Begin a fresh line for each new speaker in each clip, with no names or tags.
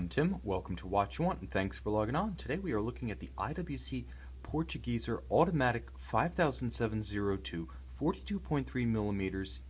I'm Tim. Welcome to Watch You Want, and thanks for logging on. Today we are looking at the IWC Portugieser Automatic 5702, 42.3 millimeters,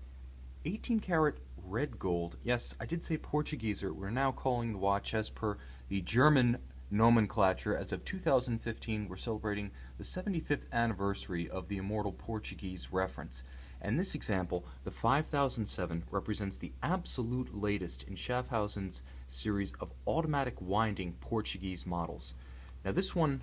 18 karat red gold. Yes, I did say Portugieser. We're now calling the watch as per the German nomenclature. As of 2015, we're celebrating the 75th anniversary of the immortal Portuguese reference. And this example, the 5007, represents the absolute latest in Schaffhausen's series of automatic winding Portuguese models. Now this one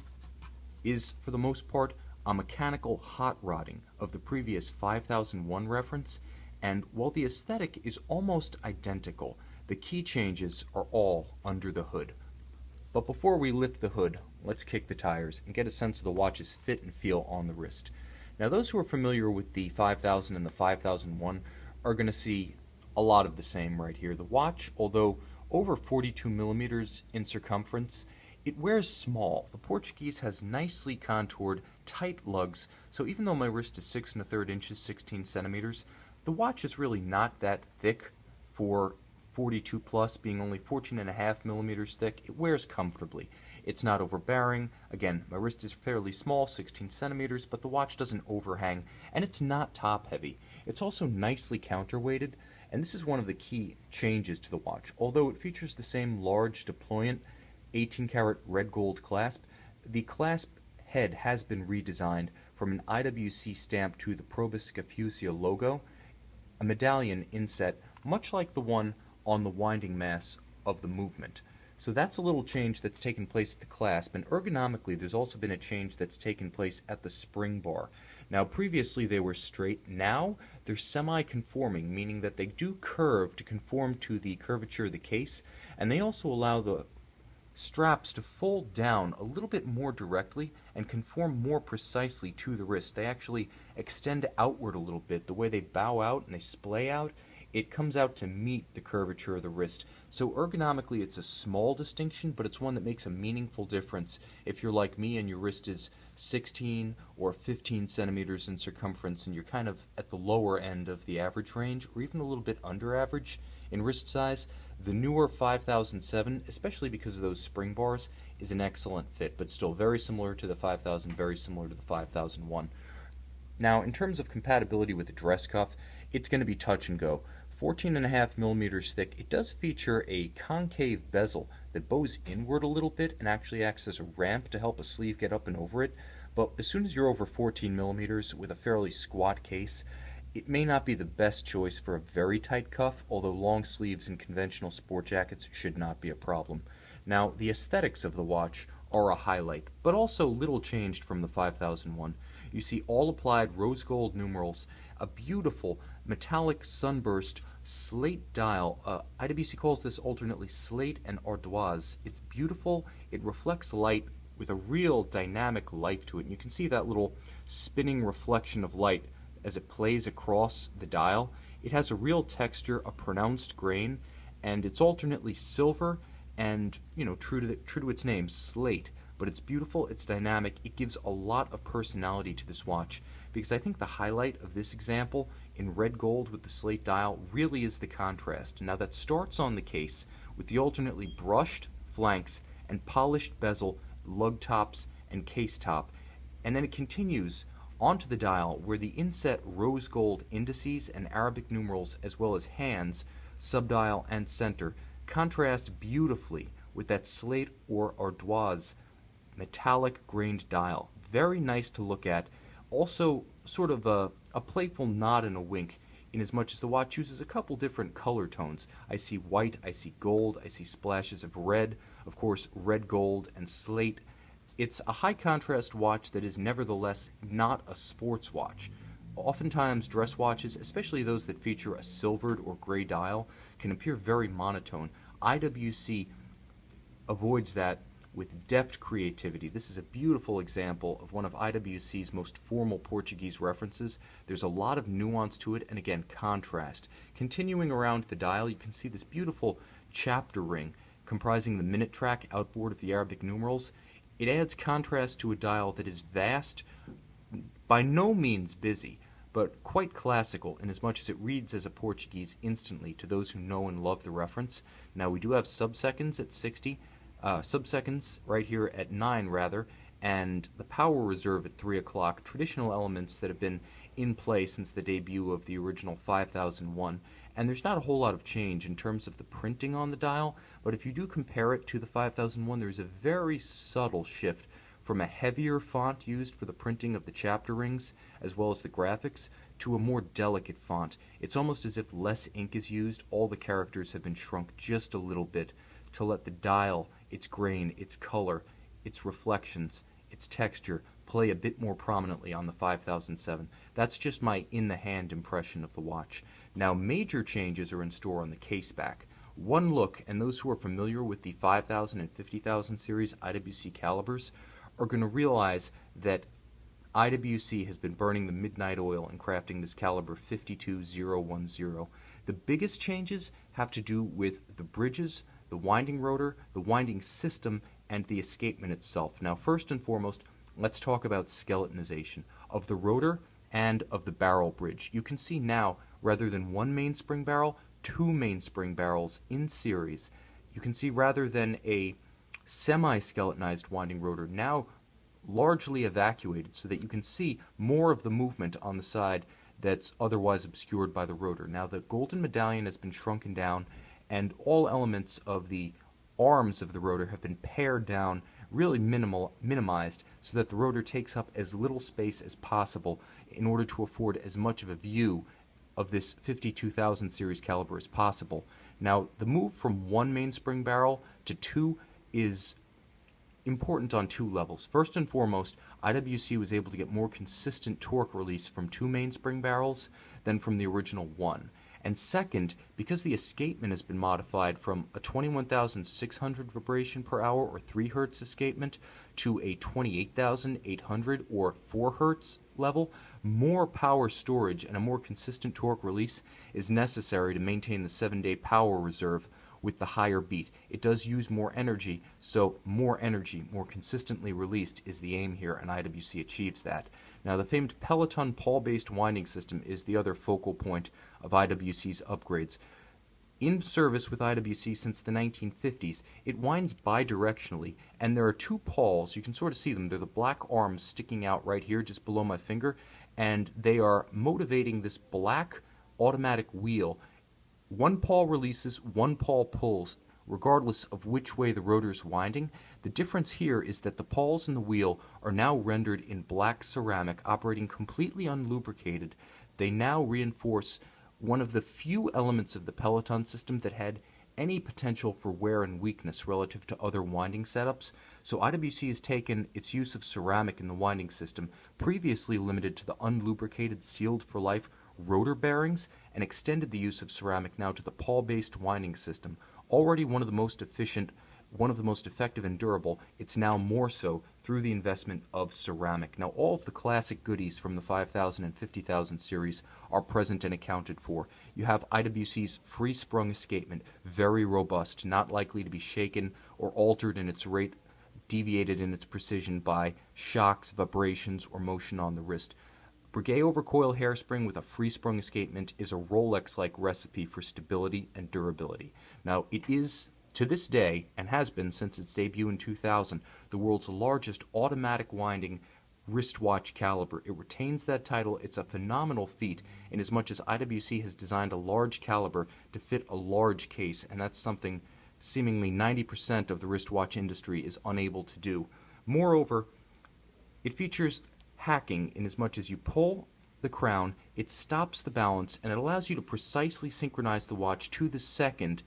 is, for the most part, a mechanical hot rodding of the previous 5001 reference, and while the aesthetic is almost identical, the key changes are all under the hood. But before we lift the hood, let's kick the tires and get a sense of the watch's fit and feel on the wrist. Now those who are familiar with the 5000 and the 5001 are going to see a lot of the same right here. The watch, although over 42 millimeters in circumference, it wears small. The Portuguese has nicely contoured, tight lugs, so even though my wrist is 6 1/3 inches, 16 centimeters, the watch is really not that thick for 42 plus, being only 14.5 millimeters thick. It wears comfortably. It's not overbearing. Again, my wrist is fairly small, 16 centimeters, but the watch doesn't overhang, and it's not top heavy. It's also nicely counterweighted, and this is one of the key changes to the watch. Although it features the same large deployant 18 karat red gold clasp, the clasp head has been redesigned from an IWC stamp to the Portuguese logo, a medallion inset much like the one on the winding mass of the movement. So that's a little change that's taken place at the clasp, and ergonomically there's also been a change that's taken place at the spring bar. Now previously they were straight, now they're semi-conforming, meaning that they do curve to conform to the curvature of the case, and they also allow the straps to fold down a little bit more directly and conform more precisely to the wrist. They actually extend outward a little bit. The way they bow out and they splay out, it comes out to meet the curvature of the wrist. So ergonomically it's a small distinction, but it's one that makes a meaningful difference if you're like me and your wrist is 16 or 15 centimeters in circumference and you're kind of at the lower end of the average range, or even a little bit under average in wrist size. The newer 5007, especially because of those spring bars, is an excellent fit, but still very similar to the 5000, very similar to the 5001. Now, in terms of compatibility with the dress cuff, it's going to be touch and go. 14.5 millimeters thick. It does feature a concave bezel that bows inward a little bit and actually acts as a ramp to help a sleeve get up and over it. But as soon as you're over 14 millimeters with a fairly squat case, it may not be the best choice for a very tight cuff, although long sleeves in conventional sport jackets should not be a problem. Now, the aesthetics of the watch are a highlight, but also little changed from the 5001. You see all applied rose gold numerals, a beautiful metallic sunburst slate dial. IWC calls this alternately slate and ardoise. It's beautiful. It reflects light with a real dynamic life to it. And you can see that little spinning reflection of light as it plays across the dial. It has a real texture, a pronounced grain, and it's alternately silver and, true to its name, slate. But it's beautiful, it's dynamic, it gives a lot of personality to this watch, because I think the highlight of this example in red gold with the slate dial really is the contrast. Now that starts on the case with the alternately brushed flanks and polished bezel, lug tops, and case top, and then it continues onto the dial where the inset rose gold indices and Arabic numerals, as well as hands, subdial, and center, contrast beautifully with that slate or ardoise metallic grained dial. Very nice to look at. Also sort of a playful nod and a wink, in as much as the watch uses a couple different color tones. I see white, I see gold, I see splashes of red, of course red gold and slate. It's a high contrast watch that is nevertheless not a sports watch. Oftentimes dress watches, especially those that feature a silvered or gray dial, can appear very monotone. IWC avoids that with deft creativity. This is a beautiful example of one of IWC's most formal Portuguese references. There's a lot of nuance to it, and again, contrast. Continuing around the dial, you can see this beautiful chapter ring comprising the minute track outboard of the Arabic numerals. It adds contrast to a dial that is vast, by no means busy, but quite classical in as much as it reads as a Portuguese instantly to those who know and love the reference. Now we do have subseconds at 60, subseconds right here at 9 rather, and the power reserve at 3 o'clock, traditional elements that have been in play since the debut of the original 5001. And there's not a whole lot of change in terms of the printing on the dial, but if you do compare it to the 5001, there's a very subtle shift from a heavier font used for the printing of the chapter rings as well as the graphics to a more delicate font. It's almost as if less ink is used. All the characters have been shrunk just a little bit to let the dial, its grain, its color, its reflections, its texture play a bit more prominently on the 5007. That's just my in-the-hand impression of the watch. Now, major changes are in store on the case back. One look, and those who are familiar with the 5000 and 50000 series IWC calibers are going to realize that IWC has been burning the midnight oil in crafting this caliber 52010. The biggest changes have to do with the bridges, the winding rotor, the winding system, and the escapement itself. Now, first and foremost, let's talk about skeletonization of the rotor and of the barrel bridge. You can see now, rather than one mainspring barrel, two mainspring barrels in series. You can see rather than a semi-skeletonized winding rotor, now largely evacuated so that you can see more of the movement on the side that's otherwise obscured by the rotor. Now the golden medallion has been shrunken down, and all elements of the arms of the rotor have been pared down, really minimized, so that the rotor takes up as little space as possible in order to afford as much of a view of this 52000 series caliber as possible. Now, the move from one mainspring barrel to two is important on two levels. First and foremost, IWC was able to get more consistent torque release from two mainspring barrels than from the original one. And second, because the escapement has been modified from a 21,600 vibration per hour or 3 Hz escapement to a 28,800 or 4 Hz level, more power storage and a more consistent torque release is necessary to maintain the 7-day power reserve with the higher beat. It does use more energy, so more energy, more consistently released is the aim here, and IWC achieves that. Now, the famed Peloton pawl-based winding system is the other focal point of IWC's upgrades. In service with IWC since the 1950s, it winds bidirectionally, and there are two pawls. You can sort of see them. They're the black arms sticking out right here just below my finger, and they are motivating this black automatic wheel. One pawl releases, one pawl pulls, regardless of which way the rotor is winding. The difference here is that the pawls in the wheel are now rendered in black ceramic, operating completely unlubricated. They now reinforce one of the few elements of the Peloton system that had any potential for wear and weakness relative to other winding setups. So IWC has taken its use of ceramic in the winding system, previously limited to the unlubricated sealed for life rotor bearings, and extended the use of ceramic now to the pawl-based winding system. Already one of the most efficient, one of the most effective and durable, it's now more so through the investment of ceramic. Now, all of the classic goodies from the 5000 and 50000 series are present and accounted for. You have IWC's free-sprung escapement, very robust, not likely to be shaken or altered in its rate, deviated in its precision by shocks, vibrations, or motion on the wrist. Breguet overcoil hairspring with a free-sprung escapement is a Rolex-like recipe for stability and durability. Now, it is, to this day, and has been since its debut in 2000, the world's largest automatic winding wristwatch caliber. It retains that title. It's a phenomenal feat in as much as IWC has designed a large caliber to fit a large case, and that's something seemingly 90% of the wristwatch industry is unable to do. Moreover, it features hacking in as much as you pull the crown, it stops the balance, and it allows you to precisely synchronize the watch to the second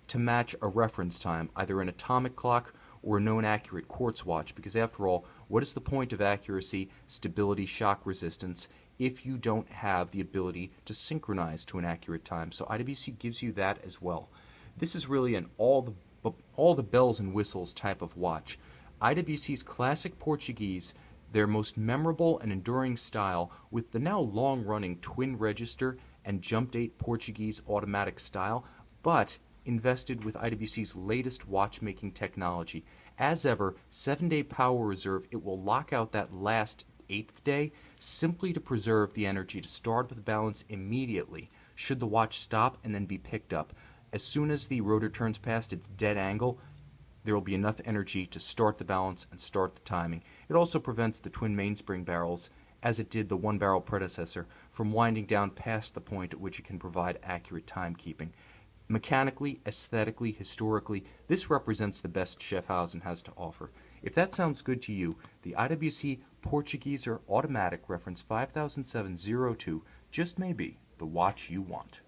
to match a reference time, either an atomic clock or a known accurate quartz watch, because after all, what is the point of accuracy, stability, shock resistance if you don't have the ability to synchronize to an accurate time? So IWC gives you that as well. This is really an all the bells and whistles type of watch. IWC's classic Portuguese, their most memorable and enduring style, with the now long-running twin register and jump date Portuguese automatic style, but invested with IWC's latest watchmaking technology. As ever, 7-day power reserve, it will lock out that last 8th day, simply to preserve the energy to start with balance immediately should the watch stop and then be picked up. As soon as the rotor turns past its dead angle, there will be enough energy to start the balance and start the timing. It also prevents the twin mainspring barrels, as it did the one-barrel predecessor, from winding down past the point at which it can provide accurate timekeeping. Mechanically, aesthetically, historically, this represents the best Schaffhausen has to offer. If that sounds good to you, the IWC Portugieser Automatic reference 500702 just may be the watch you want.